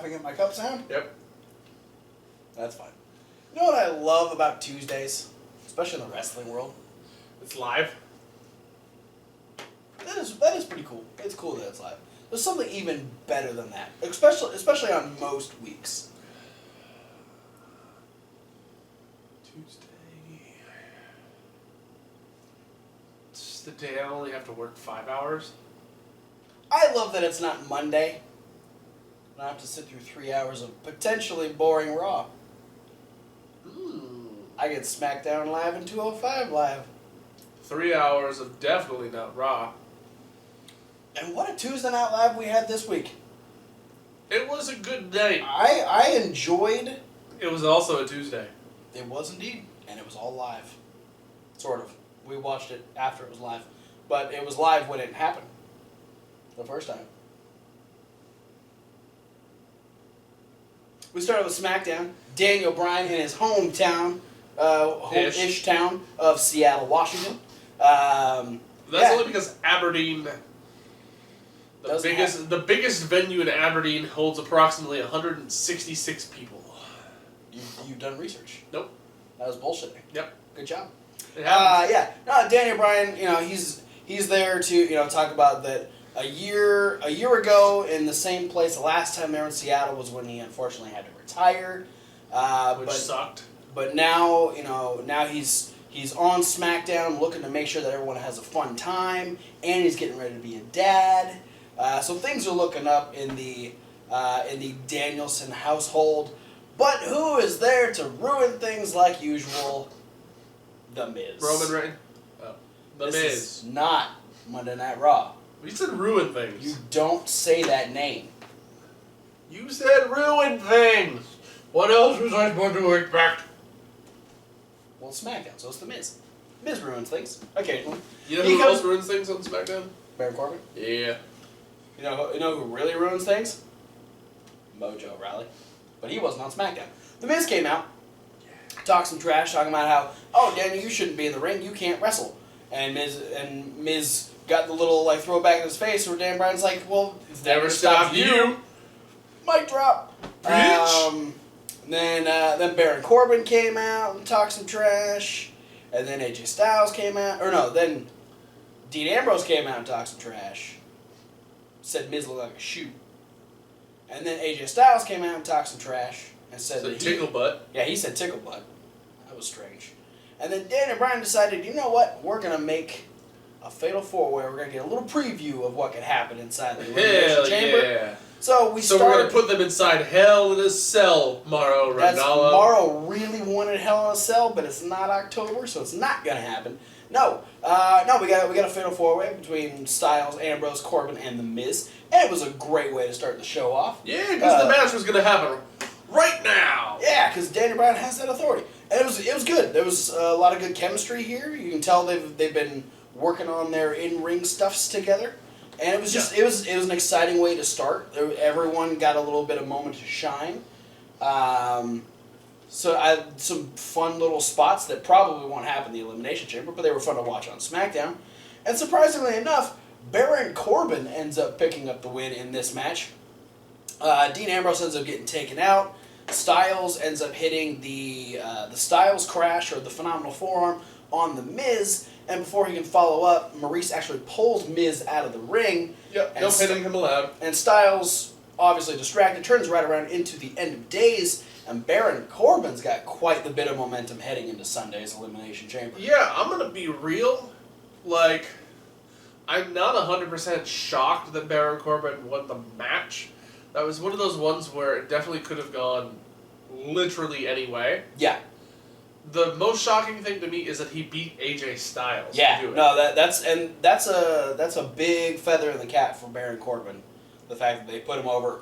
Mopping up my cup sound? Yep. That's fine. You know what I love about Tuesdays? Especially in the wrestling world? It's live. That is pretty cool. It's cool that it's live. There's something even better than that. Especially on most weeks. Tuesday. It's the day I only have to work 5 hours. I love that it's not Monday. I don't have to sit through 3 hours of potentially boring Raw. I get Smackdown live and 205 live. 3 hours of definitely not Raw. And what a Tuesday Night Live we had this week. It was a good night. I enjoyed. It was also a Tuesday. It was indeed, and it was all live. Sort of. We watched it after it was live, but it was live when it happened. The first time. We started with SmackDown. Daniel Bryan in his hometown, home-ish town of Seattle, Washington. That's only because Aberdeen, the biggest venue in Aberdeen, holds approximately 166 people. You've done research. Nope. That was bullshitting. Yep. Good job. It happens. Yeah. No, Daniel Bryan, he's there to, talk about that a year ago in the same place, the last time they were in Seattle was when he unfortunately had to retire. Which sucked. But now, now he's on SmackDown looking to make sure that everyone has a fun time, and he's getting ready to be a dad. So things are looking up in the Danielson household. But who is there to ruin things like usual? The Miz. Roman Reigns. Oh. The Miz. This is not Monday Night Raw. You said ruin things. You don't say that name. You said ruin things. What else was I supposed to expect? Well, it's SmackDown, so it's The Miz. Miz ruins things occasionally. You know who else ruins things on SmackDown? Baron Corbin. Yeah. You know who really ruins things? Mojo Rawley. But he wasn't on SmackDown. The Miz came out, talked some trash, talking about how, oh, Daniel, you shouldn't be in the ring. You can't wrestle. And Miz got the little throwback in his face where Dan Bryan's like, well, it's never stopped you. Mic drop. Then Baron Corbin came out and talked some trash. And then AJ Styles came out. Then Dean Ambrose came out and talked some trash. Said Miz looked like a shoe. And then AJ Styles came out and talked some trash and said that tickle butt. Yeah, he said tickle butt. That was strange. And then Daniel Bryan decided, you know what? We're gonna make a fatal four-way. We're gonna get a little preview of what could happen inside the Elimination Chamber. Yeah. So we're gonna put them inside Hell in a Cell, Mauro Ranallo. Mauro really wanted Hell in a Cell, but it's not October, so it's not gonna happen. No, we got a fatal four-way between Styles, Ambrose, Corbin, and The Miz, and it was a great way to start the show off. Yeah, because the match was gonna happen right now. Yeah, because Daniel Bryan has that authority, and it was good. There was a lot of good chemistry here. You can tell they've been working on their in-ring stuffs together, and it was just it was an exciting way to start. Everyone got a little bit of moment to shine. So I had some fun little spots that probably won't happen in the Elimination Chamber, but they were fun to watch on SmackDown. And surprisingly enough, Baron Corbin ends up picking up the win in this match. Dean Ambrose ends up getting taken out. Styles ends up hitting the Styles Crash, or the Phenomenal Forearm, on The Miz. And before he can follow up, Maurice actually pulls Miz out of the ring. Yep, no hitting him allowed. And Styles, obviously distracted, turns right around into the End of Days. And Baron Corbin's got quite the bit of momentum heading into Sunday's Elimination Chamber. Yeah, I'm going to be real. I'm not 100% shocked that Baron Corbin won the match. That was one of those ones where it definitely could have gone literally any way. Yeah. The most shocking thing to me is that he beat AJ Styles. Yeah, to do it. no, that's a big feather in the cap for Baron Corbin. The fact that they put him over,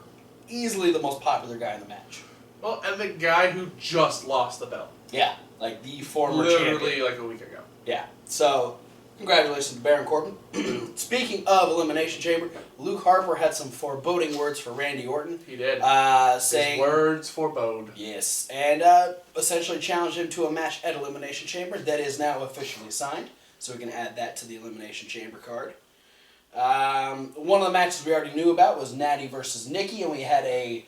easily the most popular guy in the match. Well, and the guy who just lost the belt. Yeah, like the former Literally champion. like a week ago. Yeah, so congratulations to Baron Corbin. Speaking of Elimination Chamber, Luke Harper had some foreboding words for Randy Orton. He did. Saying his words forebode. Yes, and essentially challenged him to a match at Elimination Chamber that is now officially signed, so we can add that to the Elimination Chamber card. One of the matches we already knew about was Natty versus Nikki, and we had a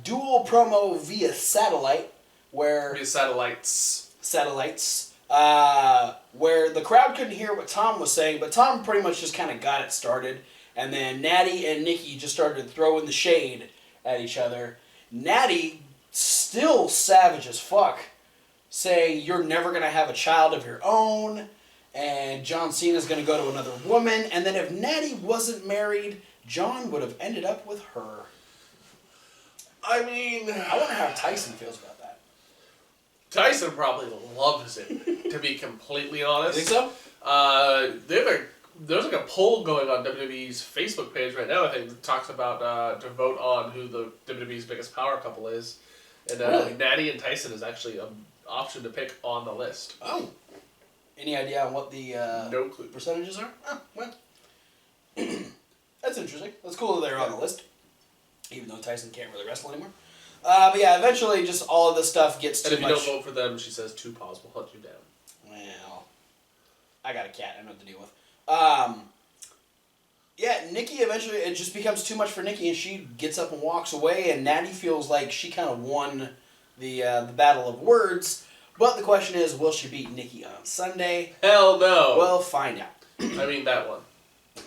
Dual promo via satellite, where... Via satellites. Satellites. Where the crowd couldn't hear what Tom was saying, but Tom pretty much just kind of got it started. And then Natty and Nikki just started throwing the shade at each other. Natty, still savage as fuck, saying you're never going to have a child of your own, and John Cena's going to go to another woman, and then if Natty wasn't married, John would have ended up with her. I mean... I wonder how Tyson feels about that. Tyson probably loves it, to be completely honest. You think so? There's like a poll going on WWE's Facebook page right now, I think, that talks about to vote on who the WWE's biggest power couple is. And Really? Natty and Tyson is actually an option to pick on the list. Oh. Any idea on what the No clue. percentages are? Oh, well. That's interesting. That's cool that they're on the list. Even though Tyson can't really wrestle anymore. But yeah, eventually just all of this stuff gets too much. And if you don't vote for them, she says 2 paws will hunt you down. Well, I got a cat. I know what to deal with. Yeah, Nikki eventually, it just becomes too much for Nikki, and she gets up and walks away, and Natty feels like she kind of won the battle of words. But the question is, will she beat Nikki on Sunday? Hell no. We'll find out. I mean, that one.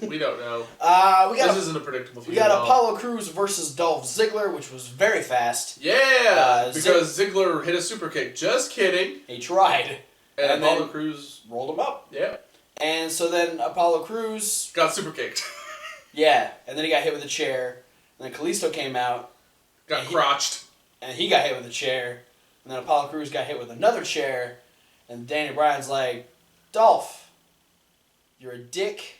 We don't know. This isn't a predictable feud. We got Apollo Crews versus Dolph Ziggler, which was very fast. Yeah! Because Ziggler hit a super kick. Just kidding. He tried. And Apollo Crews rolled him up. Yeah. And so then Apollo Crews got super kicked. Yeah. And then he got hit with a chair. And then Kalisto came out. Got crotched. And he got hit with a chair. And then Apollo Crews got hit with another chair. And Danny Bryan's like, Dolph, you're a dick.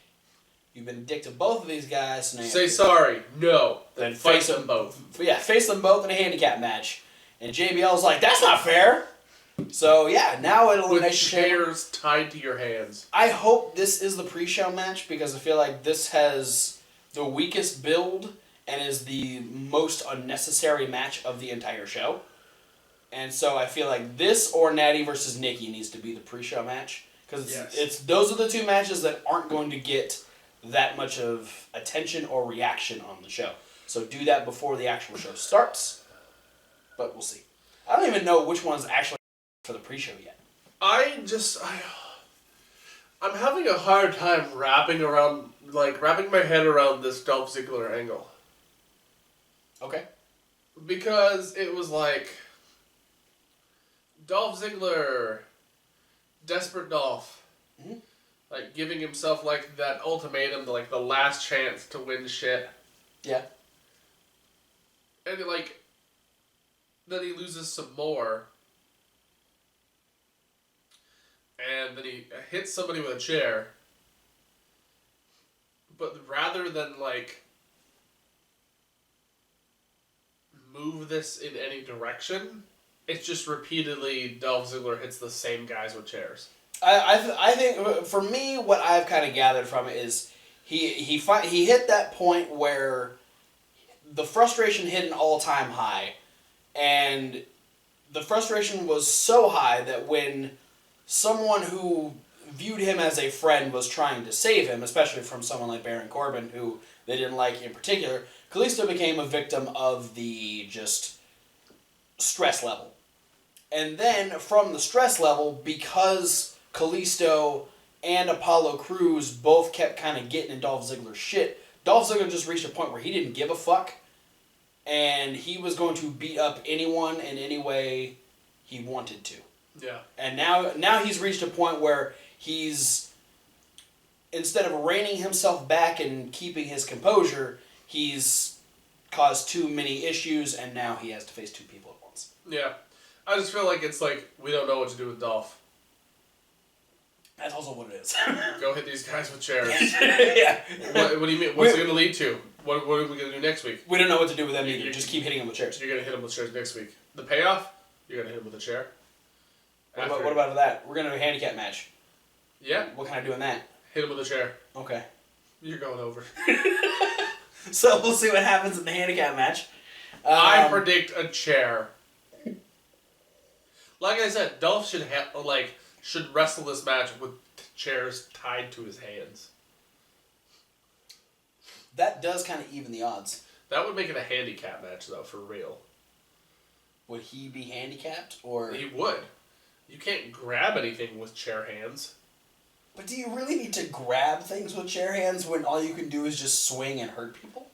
You've been a dick to both of these guys. So say sorry. No. Then face them both. Yeah, face them both in a handicap match. And JBL's like, that's not fair. So, yeah, now an elimination with chairs tied to your hands. I hope this is the pre-show match because I feel like this has the weakest build and is the most unnecessary match of the entire show. And so I feel like this or Natty versus Nikki needs to be the pre-show match. Because it's those are the two matches that aren't going to get that much of attention or reaction on the show. So do that before the actual show starts. But we'll see. I don't even know which one's actually for the pre-show yet. I'm having a hard time wrapping my head around this Dolph Ziggler angle. Okay. Because it was like Dolph Ziggler, desperate Dolph, like giving himself like that ultimatum, like the last chance to win shit. Yeah. And then he loses some more. And then he hits somebody with a chair. But rather than move this in any direction, it's just repeatedly Dolph Ziggler hits the same guys with chairs. I think for me, what I've kind of gathered from it is he hit that point where the frustration hit an all-time high, and the frustration was so high that when someone who viewed him as a friend was trying to save him, especially from someone like Baron Corbin, who they didn't like in particular, Kalisto became a victim of the just stress level. And then from the stress level, because Kalisto and Apollo Crews both kept kind of getting in Dolph Ziggler's shit, Dolph Ziggler just reached a point where he didn't give a fuck, and he was going to beat up anyone in any way he wanted to. Yeah. And now he's reached a point where he's, instead of reining himself back and keeping his composure, he's caused too many issues, and now he has to face two people at once. Yeah. I just feel like it's like, we don't know what to do with Dolph. That's also what it is. Go hit these guys with chairs. Yeah. What do you mean? What's it going to lead to? What are we going to do next week? We don't know what to do with them either. Just keep hitting them with chairs. You're going to hit them with chairs next week. The payoff? You're going to hit them with a chair. What about that? We're going to do a handicap match. Yeah. What can I do in that? Hit him with a chair. Okay. You're going over. So we'll see what happens in the handicap match. I predict a chair. Like I said, Dolph should wrestle this match with chairs tied to his hands. That does kind of even the odds. That would make it a handicap match, though, for real. Would he be handicapped, or... He would. You can't grab anything with chair hands. But do you really need to grab things with chair hands when all you can do is just swing and hurt people?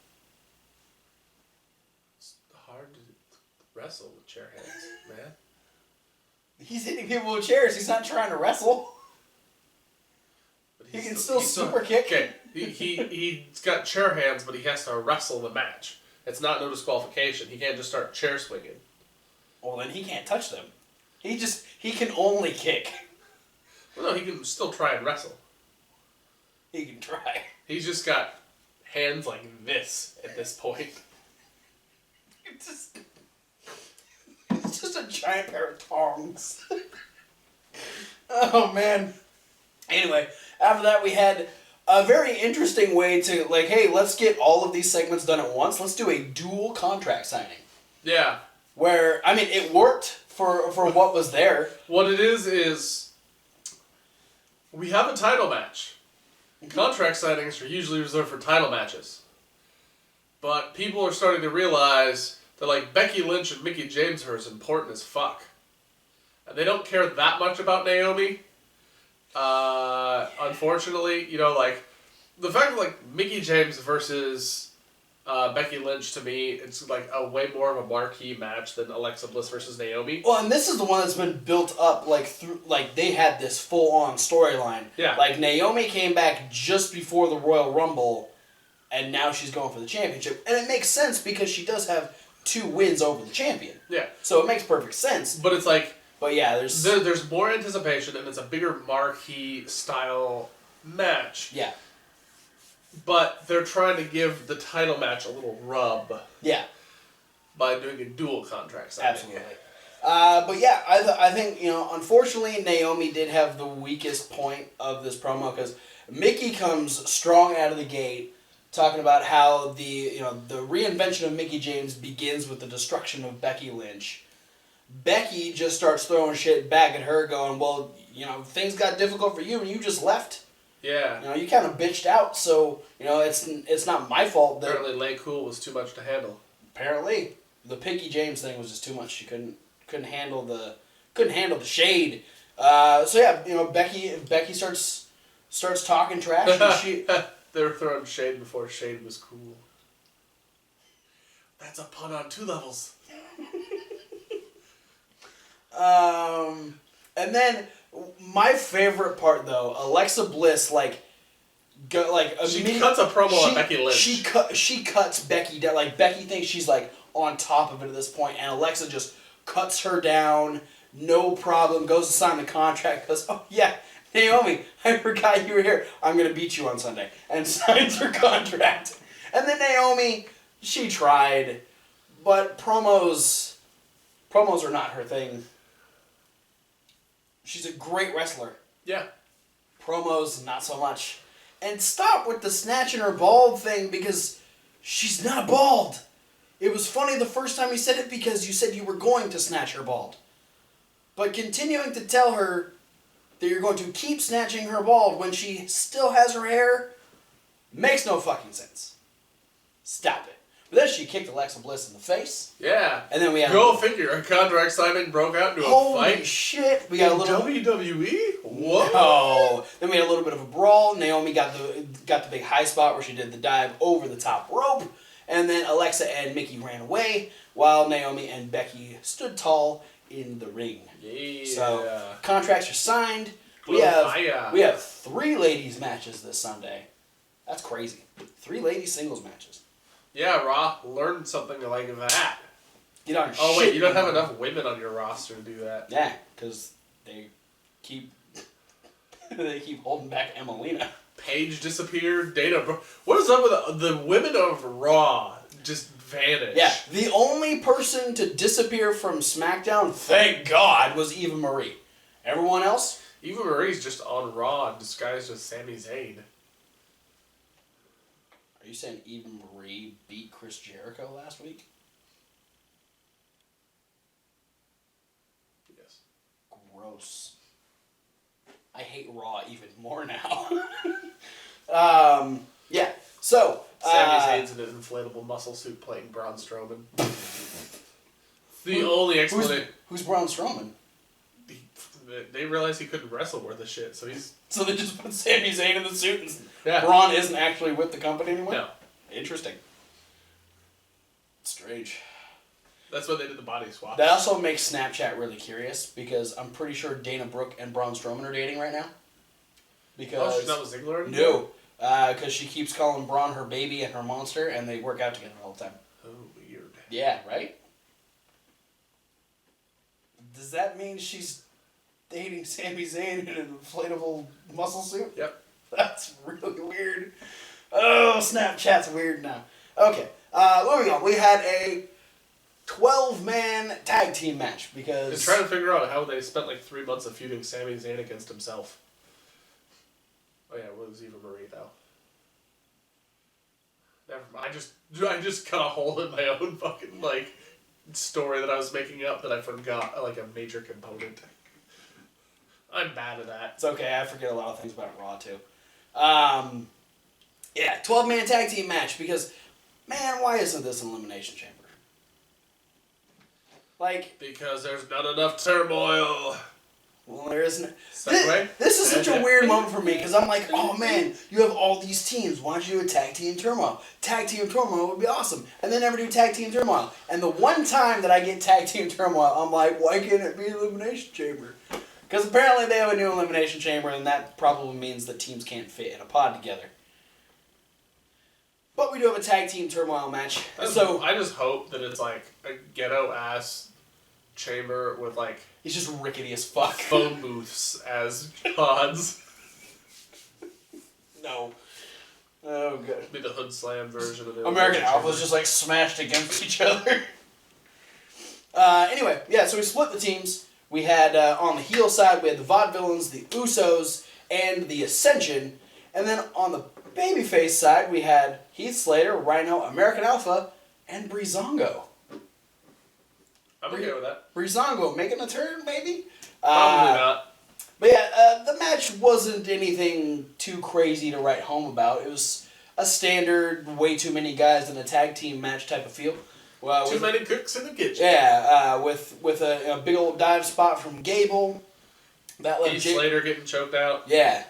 It's hard to wrestle with chair hands, man. He's hitting people with chairs. He's not trying to wrestle. But He can still super kick. Okay, he's got chair hands, but he has to wrestle the match. It's not no disqualification. He can't just start chair swinging. Well, then he can't touch them. He can only kick. Well, no, he can still try and wrestle. He can try. He's just got hands like this at this point. It's just a giant pair of tongs. Oh, man. Anyway, after that we had a very interesting way to, like, hey, let's get all of these segments done at once. Let's do a dual contract signing. Yeah. Where, I mean, it worked for what was there. What it is we have a title match. Contract signings are usually reserved for title matches. But people are starting to realize that, like, Becky Lynch and Mickie James are as important as fuck. And they don't care that much about Naomi. Unfortunately, you know, like, the fact that, like, Mickie James versus Becky Lynch, to me, it's like a way more of a marquee match than Alexa Bliss versus Naomi. Well, and this is the one that's been built up, like, through, like, they had this full-on storyline. Yeah. Like, Naomi came back just before the Royal Rumble, and now she's going for the championship. And it makes sense because she does have 2 wins over the champion. Yeah. So it makes perfect sense. But it's like... But yeah, there's more anticipation, and it's a bigger marquee style match. Yeah. But they're trying to give the title match a little rub. Yeah. By doing a dual contract signing. Absolutely. But yeah, I think, you know, unfortunately, Naomi did have the weakest point of this promo because Mickie comes strong out of the gate, talking about how the reinvention of Mickie James begins with the destruction of Becky Lynch. Becky just starts throwing shit back at her, going, well, you know, things got difficult for you and you just left. Yeah. You know, you kind of bitched out, so, you know, it's not my fault that... Apparently Lay Cool was too much to handle. Apparently. The Mickie James thing was just too much. She couldn't handle the shade. So yeah, you know, Becky starts talking trash and she... They were throwing shade before shade was cool. That's a pun on 2 levels. And then my favorite part though, Alexa Bliss she cuts a promo on Becky Lynch. She cuts Becky down. Like, Becky thinks she's like on top of it at this point, and Alexa just cuts her down. No problem. Goes to sign the contract. Goes, oh yeah, Naomi, I forgot you were here. I'm gonna beat you on Sunday, and signs her contract. And then Naomi, she tried, but promos are not her thing. She's a great wrestler. Yeah. Promos, not so much. And stop with the snatching her bald thing because she's not bald. It was funny the first time you said it because you said you were going to snatch her bald. But continuing to tell her that you're going to keep snatching her bald when she still has her hair makes no fucking sense. Stop it. But then she kicked Alexa Bliss in the face. Yeah. And then we had... Go figure. A contract signing broke out into a fight. Holy shit. We got a little... WWE? What? No. Then we had a little bit of a brawl. Naomi got the big high spot where she did the dive over the top rope. And then Alexa and Mickie ran away while Naomi and Becky stood tall in the ring. Yeah. So, contracts are signed. We have 3 ladies matches this Sunday. That's crazy. 3 ladies singles matches. Yeah, Raw, learn something like that. Get on your Oh, shit. wait, you don't have enough women on your roster to do that. Yeah, because they keep holding back Emelina. Paige disappeared. Dana. What is up with the women of Raw? Just vanish. Yeah, the only person to disappear from SmackDown, thank God, was Eva Marie. Everyone else? Eva Marie's just on Raw disguised as Sami Zayn. Are you saying Eva Marie beat Chris Jericho last week? Yes. Gross. I hate Raw even more now. Yeah. So, Sami Zayn's in an inflatable muscle suit playing Braun Strowman. The only explanation. Who's Braun Strowman? They realized he couldn't wrestle worth a shit, So they just put Sami Zayn in the suit and Yeah. Braun isn't actually with the company anymore? No. Interesting. Strange. That's why they did the body swap. That also makes Snapchat really curious because I'm pretty sure Dana Brooke and Braun Strowman are dating right now. Because she's not with Ziggler anymore? No. Because she keeps calling Braun her baby and her monster and they work out together all the time. Oh, weird. Yeah, right? Does that mean she's dating Sami Zayn in an inflatable muscle suit? Yep. That's really weird. Oh, Snapchat's weird now. Okay, moving on. We had a 12-man tag team match because... Just trying to figure out how they spent like 3 months of feuding Sami Zayn against himself. Oh yeah, it was Eva Marie though. Never mind. I just cut a hole in my own fucking like story that I was making up that I forgot like a major component. I'm bad at that. It's okay, I forget a lot of things about Raw too. Yeah, 12-man tag team match because, man, why isn't this an Elimination Chamber? Like... Because there's not enough turmoil. Well, there isn't... Segway? This is such a weird moment for me because I'm like, oh man, you have all these teams. Why don't you do a tag team turmoil? Tag team turmoil would be awesome. And they never do tag team turmoil. And the one time that I get tag team turmoil, I'm like, why can't it be Elimination Chamber? Because apparently they have a new Elimination Chamber, and that probably means that teams can't fit in a pod together. But we do have a tag team turmoil match. So I just hope that it's like a ghetto ass chamber with like he's just rickety as fuck. phone booths as pods. No. Oh, good. It'd be the hood slam version of it. American Alpha's just like smashed against each other. Anyway, yeah, so we split the teams. We had, on the heel side, we had the Vaudevillains, the Usos, and the Ascension. And then on the babyface side, we had Heath Slater, Rhino, American Alpha, and Breezango. I'm okay with that. Breezango making a turn, maybe? Probably not. But yeah, the match wasn't anything too crazy to write home about. It was a standard, way too many guys in a tag team match type of feel. Well, too many cooks in the kitchen. Yeah, with a big old dive spot from Gable. That Heath Slater getting choked out. Yeah,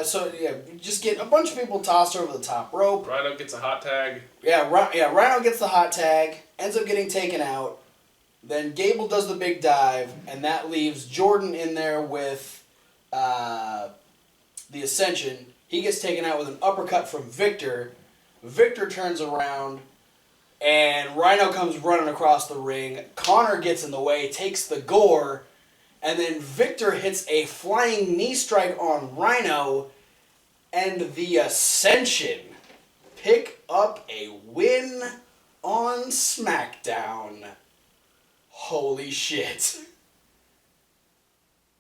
so just get a bunch of people tossed over the top rope. Rhino gets a hot tag. Rhino gets the hot tag, ends up getting taken out. Then Gable does the big dive, and that leaves Jordan in there with the Ascension. He gets taken out with an uppercut from Victor. Victor turns around, and Rhino comes running across the ring. Connor gets in the way, takes the gore, and then Victor hits a flying knee strike on Rhino, and the Ascension pick up a win on SmackDown. Holy shit.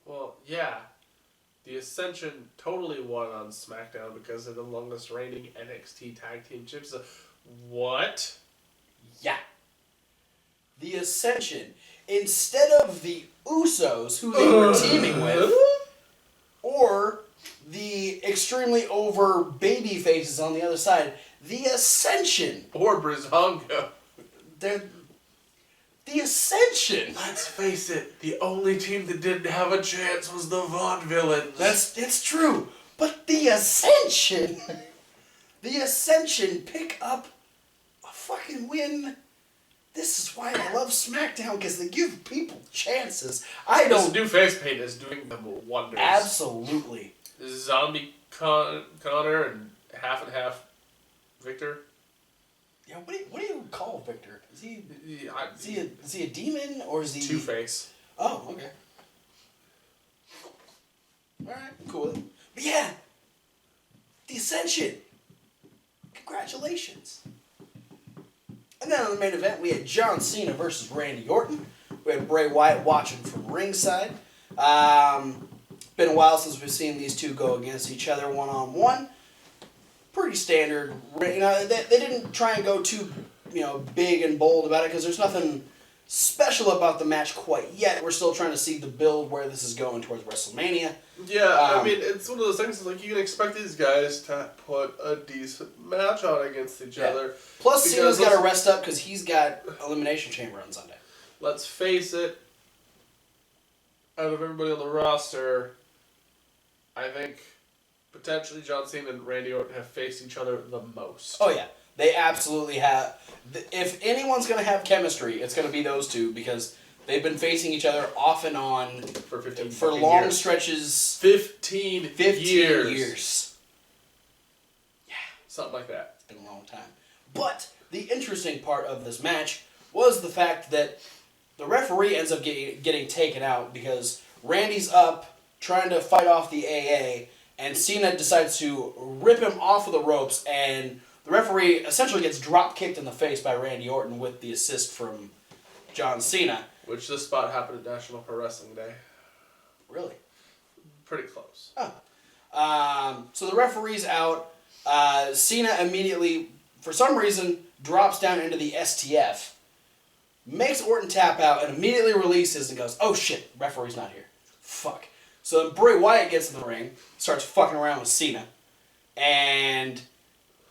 Well, yeah. The Ascension totally won on SmackDown because they're the longest reigning NXT Tag Team Champions. What? Yeah. The Ascension, instead of the Usos, who they were teaming with, or the extremely over baby faces on the other side, the Ascension. Or Breezango. The Ascension. Let's face it, the only team that didn't have a chance was the Vaudevillains. It's true. But the Ascension pick up a fucking win. This is why I love SmackDown, because they give people chances. This new face paint is doing them wonders. Absolutely. Zombie Connor and half Victor. Yeah, what do you call Victor? Is he a demon or is he Two-Face? Oh, okay. All right, cool. But yeah, the Ascension. Congratulations. And then on the main event, we had John Cena versus Randy Orton. We had Bray Wyatt watching from ringside. Been a while since we've seen these two go against each other one-on-one. Pretty standard. They didn't try and go too, big and bold about it because there's nothing special about the match quite yet. We're still trying to see the build where this is going towards WrestleMania. Yeah, I mean, it's one of those things, like, you can expect these guys to put a decent match on against each other. Plus, Cena's got to rest up because he's got Elimination Chamber on Sunday. Let's face it, out of everybody on the roster, I think potentially John Cena and Randy Orton have faced each other the most. Oh, yeah. They absolutely have. If anyone's going to have chemistry, it's going to be those two because they've been facing each other off and on for long stretches. 15 years. Yeah. Something like that. It's been a long time. But the interesting part of this match was the fact that the referee ends up getting taken out because Randy's up trying to fight off the AA, and Cena decides to rip him off of the ropes, and the referee essentially gets drop-kicked in the face by Randy Orton with the assist from John Cena. Which this spot happened at National Pro Wrestling Day. Really? Pretty close. Oh. So the referee's out. Cena immediately, for some reason, drops down into the STF, makes Orton tap out, and immediately releases and goes, oh shit, referee's not here. Fuck. So then Bray Wyatt gets in the ring, starts fucking around with Cena, and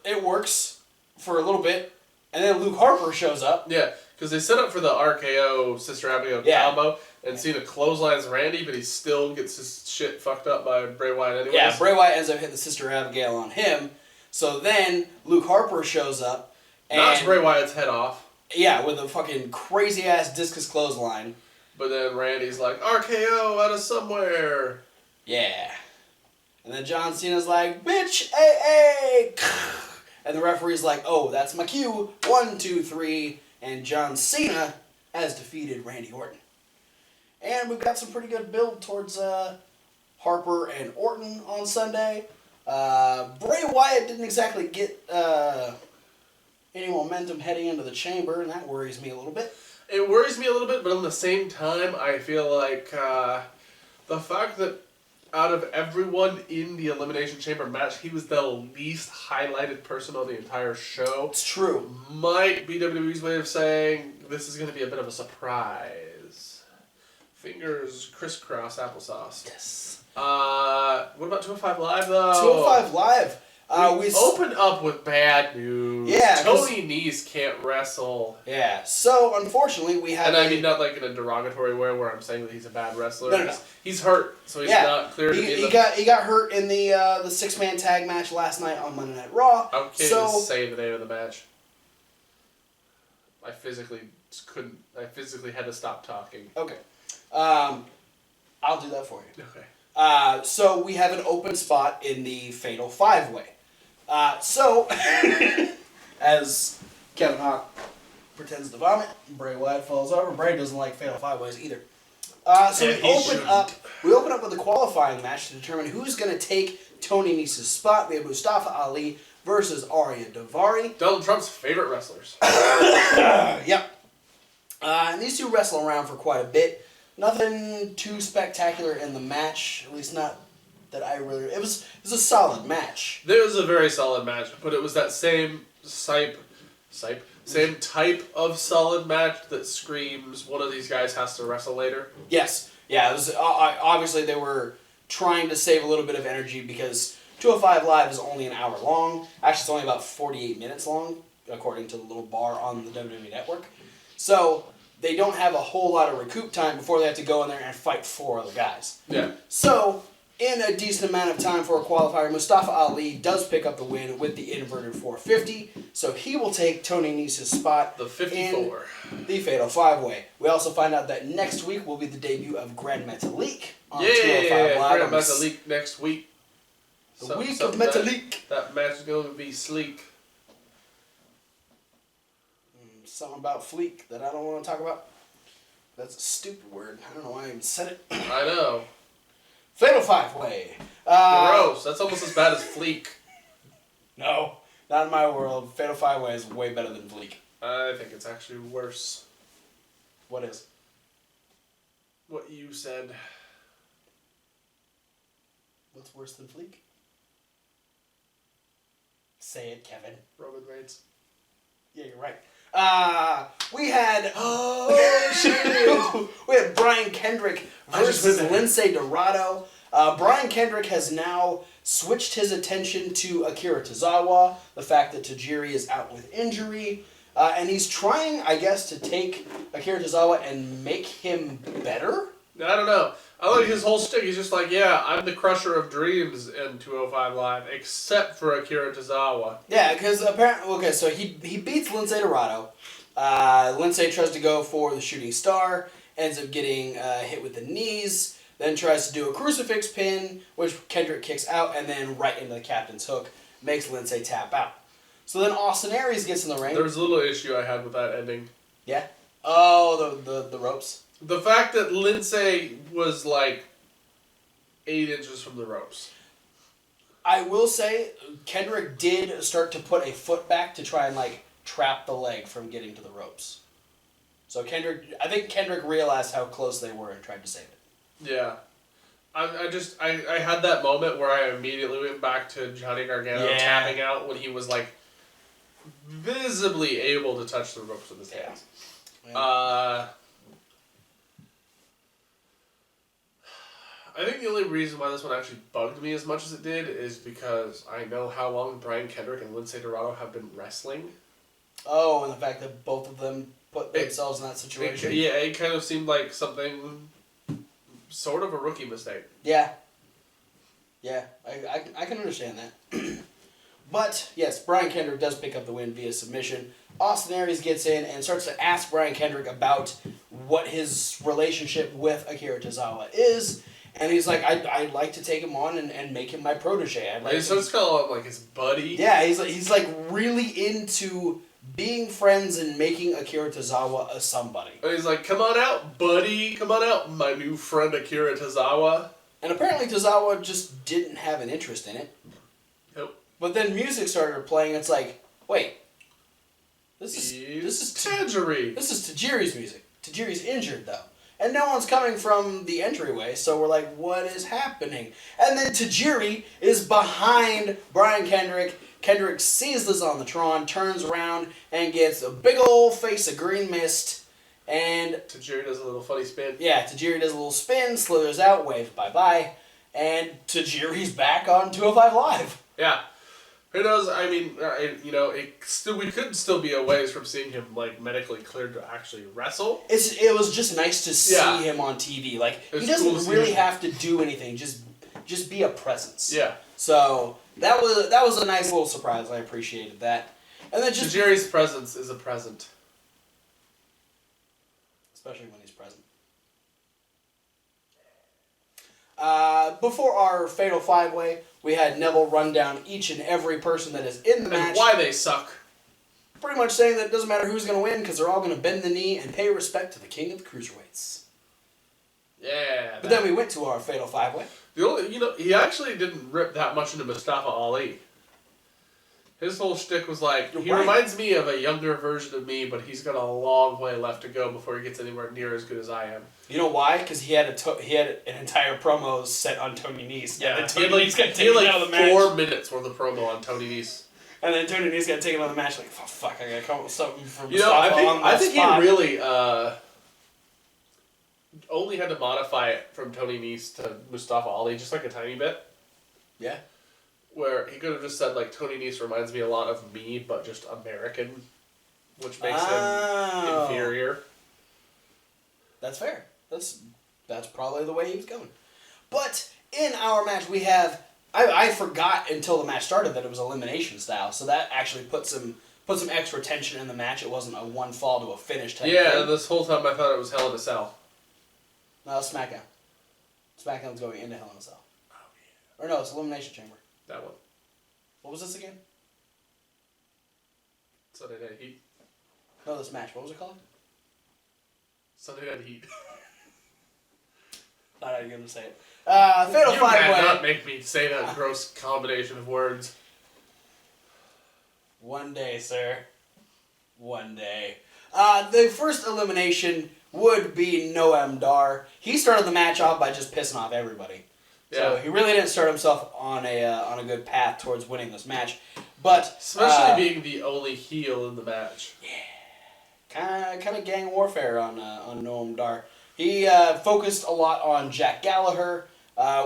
it works for a little bit, and then Luke Harper shows up. Yeah, because they set up for the RKO Sister Abigail combo, and Cena clotheslines Randy, but he still gets his shit fucked up by Bray Wyatt anyways. Yeah, Bray Wyatt ends up hitting the Sister Abigail on him. So then Luke Harper shows up. And knocks Bray Wyatt's head off. Yeah, with a fucking crazy-ass discus clothesline. But then Randy's like, RKO out of somewhere. Yeah. And then John Cena's like, bitch, AA! And the referee's like, oh, that's my cue. 1, 2, 3. And John Cena has defeated Randy Orton. And we've got some pretty good build towards Harper and Orton on Sunday. Bray Wyatt didn't exactly get any momentum heading into the chamber, and that worries me a little bit. It worries me a little bit, but at the same time, I feel like the fact that out of everyone in the Elimination Chamber match, he was the least highlighted person on the entire show. It's true. Might be WWE's way of saying this is going to be a bit of a surprise. Fingers crisscross applesauce. Yes. What about 205 Live, though? 205 Live. We opened up with bad news. Yeah, Tony Nese can't wrestle. Yeah. So unfortunately, we have. And I mean not like in a derogatory way where I'm saying that he's a bad wrestler. No. He's hurt, so he's not clear to be. He got hurt in the 6-man tag match last night on Monday Night Raw. I can't even say the name of the match. I physically couldn't. I physically had to stop talking. Okay. I'll do that for you. Okay. So we have an open spot in the Fatal 5-Way. As Kevin Hawk pretends to vomit, Bray Wyatt falls over. Bray doesn't like Fatal 5-Ways either. So we open up with a qualifying match to determine who's going to take Tony Nese's spot. We have Mustafa Ali versus Arya Daivari. Donald Trump's favorite wrestlers. Yep. And these two wrestle around for quite a bit. Nothing too spectacular in the match, at least not that I really. It was a solid match. There was a very solid match, but it was that same same type of solid match that screams one of these guys has to wrestle later. Yes, yeah. It was obviously they were trying to save a little bit of energy because 205 Live is only an hour long. Actually, it's only about 48 minutes long, according to the little bar on the WWE Network. So they don't have a whole lot of recoup time before they have to go in there and fight 4 other guys. Yeah. So, in a decent amount of time for a qualifier, Mustafa Ali does pick up the win with the inverted 450. So he will take Tony Nese's spot the 54. in the Fatal 5-Way. We also find out that next week will be the debut of Grand Metalik on 205 Live. Grand Metalik next week. The week of Metalik. That match is going to be sleek. Something about fleek that I don't want to talk about. That's a stupid word. I don't know why I even said it. I know. Fatal 5-Way. Gross. That's almost as bad as fleek. No, not in my world. Fatal 5-Way is way better than fleek. I think it's actually worse. What is? What you said. What's worse than fleek? Say it, Kevin. Roman Reigns. Yeah, you're right. We had we had Brian Kendrick versus Lindsay Dorado. Brian Kendrick has now switched his attention to Akira Tozawa, the fact that Tajiri is out with injury, and he's trying, I guess, to take Akira Tozawa and make him better. I don't know. I like his whole shtick. He's just like, yeah, I'm the crusher of dreams in 205 Live, except for Akira Tozawa. Yeah, because apparently, okay, so he beats Lindsay Dorado. Lindsay tries to go for the shooting star, ends up getting hit with the knees, then tries to do a crucifix pin, which Kendrick kicks out, and then right into the captain's hook, makes Lindsay tap out. So then Austin Aries gets in the ring. There was a little issue I had with that ending. Yeah? Oh, the ropes? The fact that Lindsay was like 8 inches from the ropes. I will say, Kendrick did start to put a foot back to try and like trap the leg from getting to the ropes. So I think Kendrick realized how close they were and tried to save it. Yeah. I had that moment where I immediately went back to Johnny Gargano tapping out when he was like visibly able to touch the ropes with his hands. Yeah. I think the only reason why this one actually bugged me as much as it did is because I know how long Brian Kendrick and Lindsay Dorado have been wrestling. Oh, and the fact that both of them put themselves in that situation. It kind of seemed like something, sort of a rookie mistake. Yeah. Yeah, I can understand that. But, yes, Brian Kendrick does pick up the win via submission. Austin Aries gets in and starts to ask Brian Kendrick about what his relationship with Akira Tozawa is. And he's like, I'd like to take him on and make him my protege. He starts calling him like his buddy. Yeah, he's like really into being friends and making Akira Tozawa a somebody. And he's like, come on out, buddy. Come on out, my new friend Akira Tozawa. And apparently Tozawa just didn't have an interest in it. Nope. But then music started playing. It's like, wait, this is Tajiri. This is Tajiri's music. Tajiri's injured though, and no one's coming from the entryway. So we're like, what is happening? And then Tajiri is behind Brian Kendrick. Kendrick sees the Zonatron, turns around, and gets a big old face of green mist. And Tajiri does a little funny spin. Yeah, Tajiri does a little spin, slithers out, waves bye-bye, and Tajiri's back on 205 Live. Yeah. Who knows? I mean, we could still be a ways from seeing him like medically cleared to actually wrestle. It was just nice to see him on TV. Like he doesn't really have to do anything. Just be a presence. Yeah. So that was a nice little surprise. I appreciated that. And then just Tajiri's presence is a present. Especially when he's present. Before our Fatal 5-Way, we had Neville run down each and every person that is in the match. And why they suck. Pretty much saying that it doesn't matter who's going to win because they're all going to bend the knee and pay respect to the king of the cruiserweights. Yeah. But then we went to our Fatal 5-Way. He actually didn't rip that much into Mustafa Ali. His whole shtick was like, reminds me of a younger version of me, but he's got a long way left to go before he gets anywhere near as good as I am. You know why? Because he had an entire promo set on Tony Nese. Yeah, and Tony Nese got taken out of the match. 4 minutes worth of promo on Tony Nese. And then Tony Nese got taken out of the match like, oh, fuck, I gotta come up with something from I think he really only had to modify it from Tony Nese to Mustafa Ali just like a tiny bit. Yeah. Where he could have just said, like, Tony Nese reminds me a lot of me, but just American, which makes him inferior. That's fair. That's probably the way he was going. But in our match, we have... I forgot until the match started that it was elimination style, so that actually put some extra tension in the match. It wasn't a one fall to a finish type thing. Yeah, this whole time I thought it was Hell in a Cell. No, it's SmackDown. SmackDown's going into Hell in a Cell. Oh, yeah. Or no, it's Elimination Chamber. That one. What was this again? Sunday Night Heat. No, this match. What was it called? Sunday Night Heat. Not how you're going to say it. Fatal 5-Way. You cannot make me say that gross combination of words. One day, sir. One day. The first elimination would be Noam Dar. He started the match off by just pissing off everybody. Yeah. So he really didn't start himself on a good path towards winning this match. But especially being the only heel in the match. Yeah. kind of gang warfare on Noam Dar. He focused a lot on Jack Gallagher,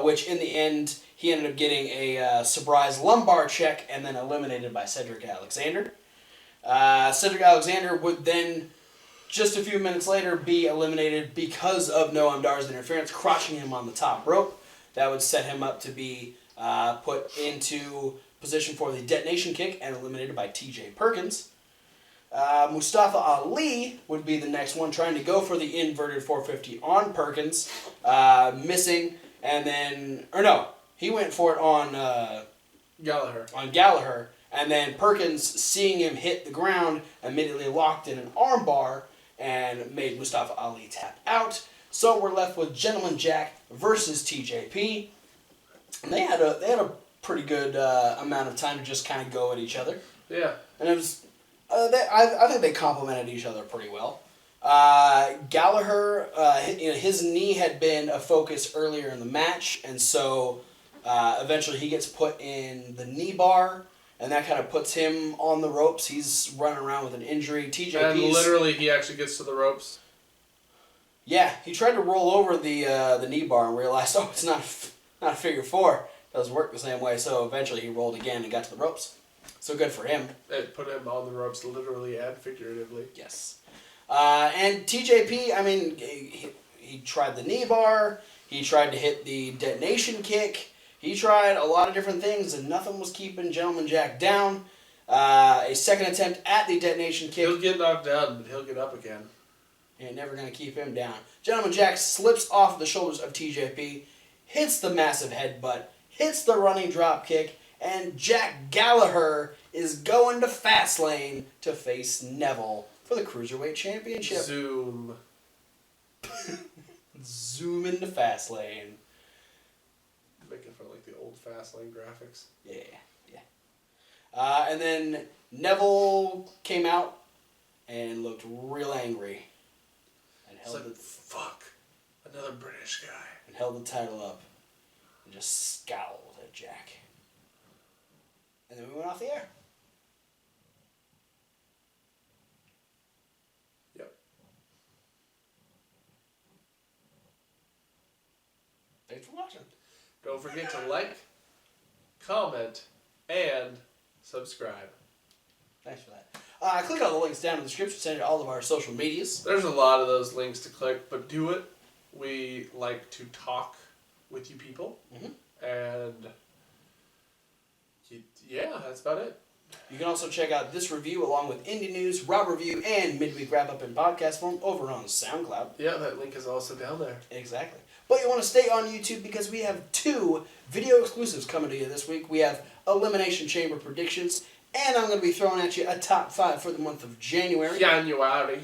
which in the end he ended up getting a surprise lumbar check and then eliminated by Cedric Alexander. Cedric Alexander would then, just a few minutes later, be eliminated because of Noam Dar's interference, crushing him on the top rope. That would set him up to be put into position for the detonation kick and eliminated by T.J. Perkins. Mustafa Ali would be the next one, trying to go for the inverted 450 on Perkins, missing, and then, or no, he went for it on Gallagher, and then Perkins, seeing him hit the ground, immediately locked in an armbar and made Mustafa Ali tap out. So we're left with Gentleman Jack versus TJP, and they had a pretty good amount of time to just kind of go at each other. Yeah, and it was. I think they complemented each other pretty well. Gallagher, his knee had been a focus earlier in the match, and so eventually he gets put in the knee bar, and that kind of puts him on the ropes. He's running around with an injury. TJP, and literally he actually gets to the ropes. Yeah, he tried to roll over the knee bar and realized, it's not a figure four. It doesn't work the same way. So eventually he rolled again and got to the ropes. So good for him. It put him on the ropes literally and figuratively. Yes. And TJP, I mean, he tried the knee bar. He tried to hit the detonation kick. He tried a lot of different things, and nothing was keeping Gentleman Jack down. A second attempt at the detonation kick. He'll get knocked down, but he'll get up again. Ain't never going to keep him down. Gentleman Jack slips off the shoulders of TJP, hits the massive headbutt, hits the running drop kick, and Jack Gallagher is going to Fastlane to face Neville for the Cruiserweight Championship. Zoom. Zoom into Fastlane. Making fun of like the old Fastlane graphics. Yeah. And then Neville came out and looked real angry. And fuck, another British guy. And held the title up and just scowled at Jack. And then we went off the air. Yep. Thanks for watching. Don't forget to like, comment, and subscribe. Thanks for that. Click on the links down in the description, send it to all of our social medias. There's a lot of those links to click, but do it. We like to talk with you people. Mm-hmm. And yeah, that's about it. You can also check out this review along with indie news, Rob review, and midweek wrap up in podcast form over on SoundCloud. Yeah, that link is also down there. Exactly. But you want to stay on YouTube because we have 2 video exclusives coming to you this week. We have Elimination Chamber predictions, and I'm going to be throwing at you a top 5 for the month of January.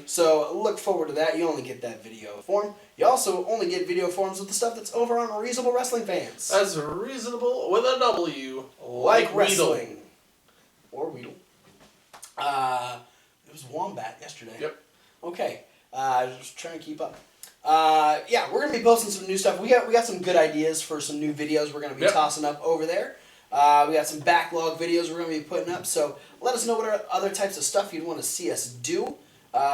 So look forward to that. You only get that video form. You also only get video forms of the stuff that's over on Reasonable Wrestling Fans. That's reasonable with a W. Like wrestling. Or Weedle. It was Wombat yesterday. Yep. Okay. I was just trying to keep up. Yeah, we're going to be posting some new stuff. We got some good ideas for some new videos we're going to be tossing up over there. We got some backlog videos we're going to be putting up. So let us know what other types of stuff you'd want to see us do.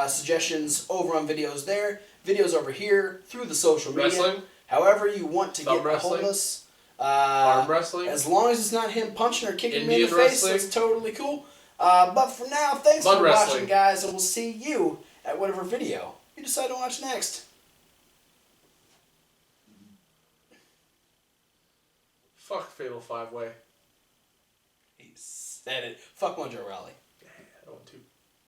Suggestions over on videos there. Videos over here through the social media. Wrestling. However you want to get a hold of us. Arm wrestling. As long as it's not him punching or kicking Indian me in the face, wrestling. that's totally cool. But for now, thanks for watching, guys, and we'll see you at whatever video you decide to watch next. Fuck Fatal 5-Way. He said it. Fuck Mojo Raleigh.